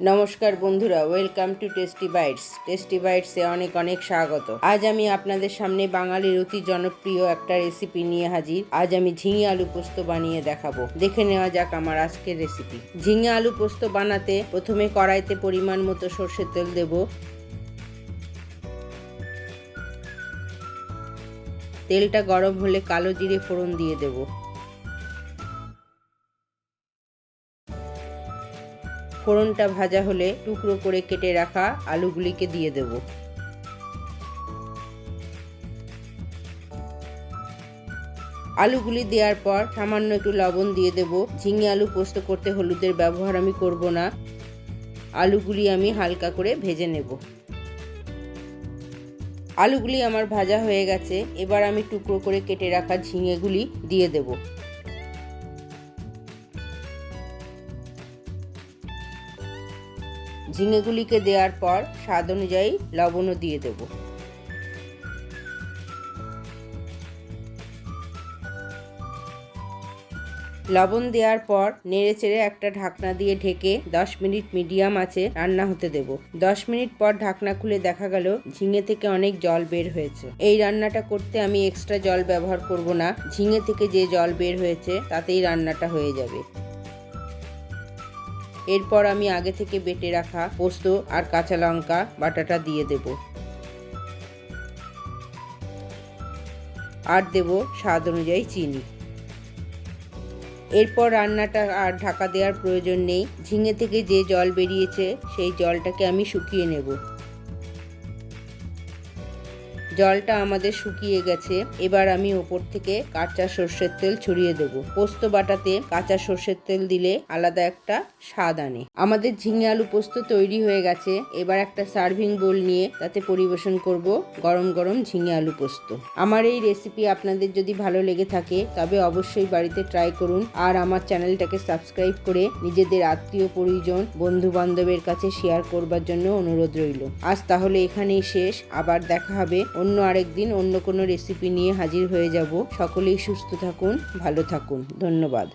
নমস্কার বন্ধুরা, welcome to tasty বাইটসে অনেক অনেক স্বাগত। আজ আমি আপনাদের সামনে বাঙালির অতি জনপ্রিয় একটা রেসিপি নিয়ে হাজির। আজ আমি ঝিঙে আলু পোস্ত বানিয়ে দেখাবো। দেখে নেওয়া যাক আমার আজকের রেসিপি। ঝিঙে আলু পোস্ত বানাতে প্রথমে কড়াইতে পরিমাণ মতো সর্ষের তেল দেব। তেলটা গরম হলে কালো জিরে ফোড়ন দিয়ে দেব। ফোড়নটা ভাজা হলে টুকরো করে কেটে রাখা আলুগুলিকে দিয়ে দেব। আলুগুলি দেওয়ার পর সামান্য একটু লবণ দিয়ে দেব। ঝিঙে আলু পোস্ত করতে হলুদের ব্যবহার আমি করব না। আলুগুলি আমি হালকা করে ভেজে নেব। আলুগুলি আমার ভাজা হয়ে গেছে। এবার আমি টুকরো করে কেটে রাখা ঝিঙেগুলি দিয়ে দেব। ঝিঙেগুলিকে দেওয়ার পর স্বাদ অনুযায়ী লবণও দিয়ে দেব। লবণ দেওয়ার পর নেড়েচেড়ে একটা ঢাকনা দিয়ে ঢেকে 10 মিনিট মিডিয়াম আঁচে রান্না হতে দেব। 10 মিনিট পর ঢাকনা খুলে দেখা গেল ঝিঙে থেকে অনেক জল বের হয়েছে। এই রান্নাটা করতে আমি এক্সট্রা জল ব্যবহার করব না। ঝিঙে থেকে যে জল বের হয়েছে তাতেই রান্নাটা হয়ে যাবে। এরপর আমি আগে থেকে বেটে রাখা পোস্ত আর কাঁচা লঙ্কা বাটাটা দিয়ে দেব। আর দেব স্বাদ অনুযায়ী চিনি। এরপর রান্নাটা আর ঢাকা দেওয়ার প্রয়োজন নেই। ঝিঙে থেকে যে জল বেরিয়েছে সেই জলটাকে আমি শুকিয়ে নেব। জলটা আমাদের শুকিয়ে গেছে। এবার আমি ওপর থেকে কাঁচা সর্ষের তেল ছড়িয়ে দেব। পোস্ত বাটাতে কাঁচা সর্ষের তেল দিলে আলাদা একটা স্বাদ আনে। আমাদের ঝিঙে আলু পোস্ত তৈরি হয়ে গেছে। এবার একটা সার্ভিং বোল নিয়ে তাতে পরিবেশন করব গরম গরম ঝিঙে আলু পোস্ত। আমার এই রেসিপি আপনাদের যদি ভালো লেগে থাকে তবে অবশ্যই বাড়িতে ট্রাই করুন। আর আমার চ্যানেলটাকে সাবস্ক্রাইব করে নিজেদের আত্মীয় পরিজন বন্ধু বান্ধবের কাছে শেয়ার করবার জন্য অনুরোধ রইল। আজ তাহলে এখানেই শেষ। আবার দেখা হবে অন্য আরেকদিন অন্য কোনো রেসিপি নিয়ে হাজির হয়ে যাব। সকলেই সুস্থ থাকুন, ভালো থাকুন। ধন্যবাদ।